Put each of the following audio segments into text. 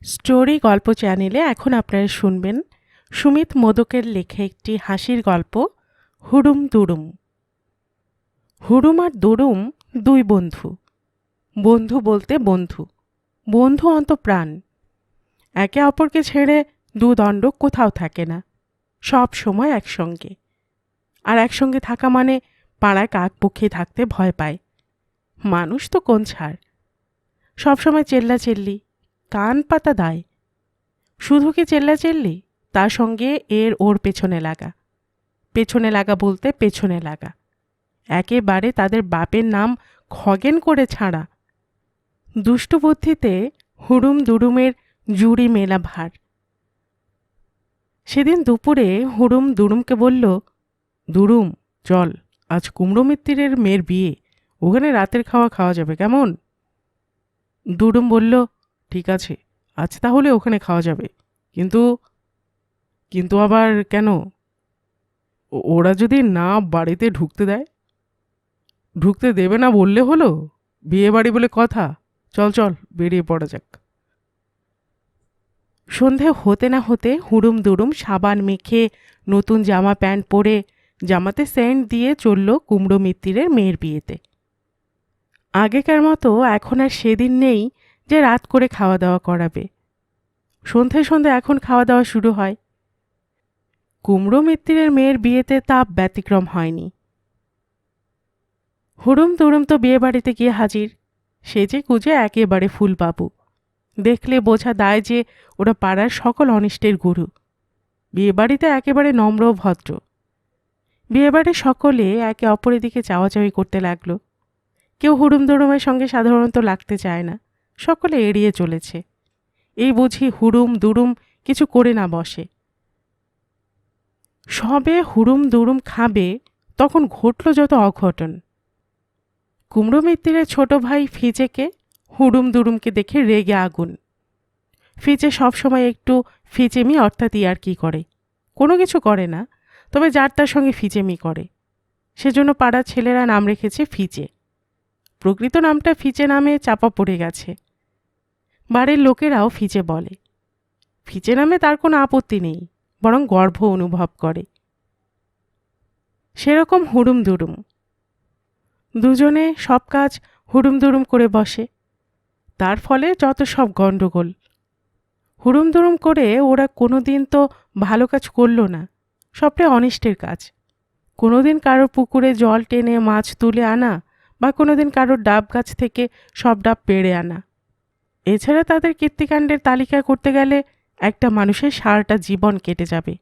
Story গল্প চ্যানেলে এখন আপনারা শুনবেন সুমিত মোদকের লেখা একটি হাসির গল্প হুড়ুম দুড়ুম। হুড়ুম আর দুড়ুম দুই বন্ধু। বন্ধু বলতে বন্ধু, বন্ধু অন্তপ্রাণ। একে অপরকে ছেড়ে দুদণ্ড কোথাও থাকে না, সব সময় একসঙ্গে। আর একসঙ্গে থাকা মানে পাড়ায় কাকপক্ষী থাকতে ভয় পায়। মানুষ তো কোন ছাড়, সবসময় চেল্লাচেল্লি, কান পাতা দায়। শুধু কি চেল্লাচেল্লি, তার সঙ্গে এর ওর পেছনে লাগা। পেছনে লাগা বলতে পেছনে লাগা, একেবারে তাদের বাপের নাম খগেন করে ছাড়া। দুষ্টু বুদ্ধিতে হুড়ুম দুড়ুমের জুড়ি মেলা ভার। সেদিন দুপুরে হুড়ুম দুড়ুমকে বলল, দুড়ুম চল, আজ কুমড়ো মিত্তিরের মেয়ের বিয়ে, ওখানে রাতের খাওয়া খাওয়া যাবে, কেমন? দুড়ুম বলল, ঠিক আছে, আজ তাহলে ওখানে খাওয়া যাবে, কিন্তু কিন্তু আবার কেন? ওরা যদি না বাড়িতে ঢুকতে দেয়? ঢুকতে দেবে না বললে হলো? বিয়ে বাড়ি বলে কথা। চল চল, বেরিয়ে পড়া যাক। সন্ধে হতে না হতে হুড়ুম দুড়ুম সাবান মেখে নতুন জামা প্যান্ট পরে জামাতে সেন্ট দিয়ে চলল কুমড়ো মিত্তিরের মেয়ের বিয়েতে। আগেকার মতো এখন আর সেদিন নেই যে রাত করে খাওয়া দাওয়া করাবে। সন্ধে সন্ধে এখন খাওয়া দাওয়া শুরু হয়। কুমড়ো মিত্তিরের মেয়ের বিয়েতে তা ব্যতিক্রম হয়নি। হুড়ুম দুড়ুম তো বিয়ে বাড়িতে গিয়ে হাজির, সেজে কুজে একেবারে ফুলবাবু। দেখলে বোঝা দায় যে ওরা পাড়ার সকল অনিষ্টের গুরু। বিয়েবাড়িতে একেবারে নম্র ভদ্র। বিয়েবাড়ি সকলে একে অপরের দিকে চাওয়াচাওয়ি করতে লাগলো। কেউ হুড়ুম দুড়ুমের সঙ্গে সাধারণত লাগতে চায় না, সকলে এড়িয়ে চলেছে। এই বুঝি হুড়ুম দুড়ুম কিছু করে না বসে। সবে হুড়ুম দুড়ুম খাবে, তখন ঘটল যত অঘটন। কুমড়ো মিত্তিরের ছোট ভাই ফিজেকে হুড়ুম দুড়ুমকে দেখে রেগে আগুন। ফিজে সবসময় একটু ফিজেমি অর্থাৎ ইয়ার্কি করে, কোনো কিছু করে না, তবে যার তার সঙ্গে ফিজেমি করে। সেজন্য পাড়ার ছেলেরা নাম রেখেছে ফিজে। প্রকৃত নামটা ফিজে নামে চাপা পড়ে গেছে। বাড়ির লোকেরাও ফিজে বলে। ফিজে নামে তার কোনো আপত্তি নেই, বরং গর্ব অনুভব করে। সেরকম হুড়ুম দুড়ুম। দুজনে সব কাজ হুড়ুম দুড়ুম করে বসে, তার ফলে যত সব গণ্ডগোল। হুড়ুম দুড়ুম করে ওরা কোনো দিন তো ভালো কাজ করল না, সবটাই অনিষ্টের কাজ। কোনো দিন কারোর পুকুরে জল টেনে মাছ তুলে আনা, বা কোনো দিন কারোর ডাব গাছ থেকে সব ডাব পেড়ে আনা। এছাড়া তাদের কীর্তিকাণ্ডের তালিকা করতে গেলে একটা মানুষের সারাটা জীবন কেটে যাবে।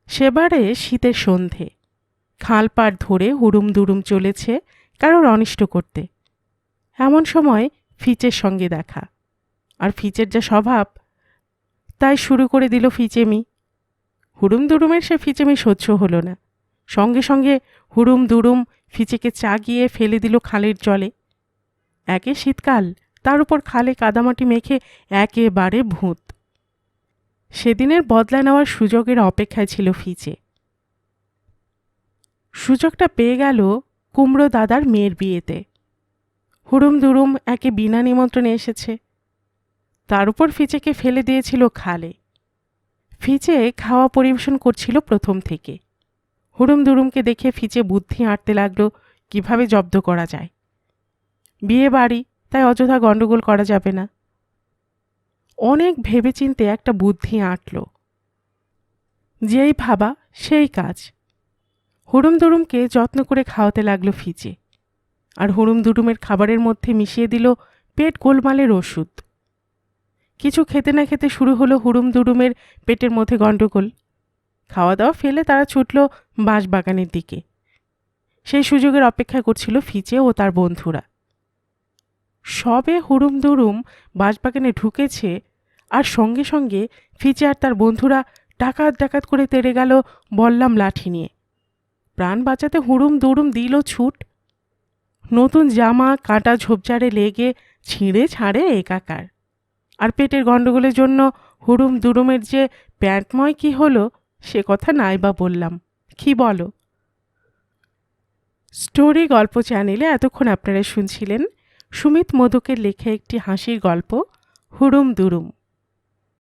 সেবারে শীতের সন্ধে, খাল পাড় ধরে হুড়ুম দুড়ুম চলেছে কারোর অনিষ্ট করতে। এমন সময় ফিচের সঙ্গে দেখা, আর ফিচের যা স্বভাব, তাই শুরু করে দিল ফিচেমি। হুড়ুম দুড়ুমের সে ফিচেমি সহ্য হলো না, সঙ্গে সঙ্গে হুড়ুম দুড়ুম ফিচেকে চাগিয়ে ফেলে দিল খালের জলে। একে শীতকাল, তার উপর খালে কাদামাটি মেখে একেবারে ভূত। সেদিনের বদলা নেওয়ার সুযোগের অপেক্ষায় ছিল ফিচে। সুযোগটা পেয়ে গেল কুমড়ো দাদার মেয়ের বিয়েতে। হুড়ুম দুড়ুম একে বিনা নিমন্ত্রণে এসেছে, তার উপর ফিচেকে ফেলে দিয়েছিল খালে। ফিচে খাওয়া পরিবেশন করছিল প্রথম থেকে। হুড়ুম দুড়ুমকে দেখে ফিচে বুদ্ধি আঁটতে লাগলো কিভাবে জব্দ করা যায়। বিয়ে বাড়ি, তাই অযথা গণ্ডগোল করা যাবে না। অনেক ভেবেচিন্তে একটা বুদ্ধি আঁটল। যেই ভাবা সেই কাজ। হুড়ুম দুড়ুমকে যত্ন করে খাওয়াতে লাগলো ফিচে, আর হুড়ুম দুড়ুমের খাবারের মধ্যে মিশিয়ে দিল পেট গোলমালের ওষুধ। কিছু খেতে না খেতে শুরু হলো হুড়ুম দুড়ুমের পেটের মধ্যে গণ্ডগোল। খাওয়া দাওয়া ফেলে তারা ছুটল বাঁশবাগানের দিকে। সেই সুযোগের অপেক্ষা করছিল ফিচে ও তার বন্ধুরা। সবে হুড়ুম দুড়ুম বাঁশবাগানে ঢুকেছে, আর সঙ্গে সঙ্গে ফিচে আর তার বন্ধুরা ডাকাত ডাকাত করে তেড়ে গেল বল্লাম লাঠি নিয়ে। প্রাণ বাঁচাতে হুড়ুম দুড়ুম দিল ছুট। নতুন জামা কাঁটা ঝোপঝাড়ে লেগে ছিঁড়ে ছাড়ে একাকার। আর পেটের গণ্ডগোলের জন্য হুড়ুম দুড়ুমের যে প্যান্টময় কি হলো, সে কথা নাই বা বললাম, কি বলো? স্টোরি গল্প চ্যানেলে এতক্ষণ আপনারা শুনছিলেন সুমিত মোদকের লেখা একটি হাসির গল্প হুড়ুম দুরুম।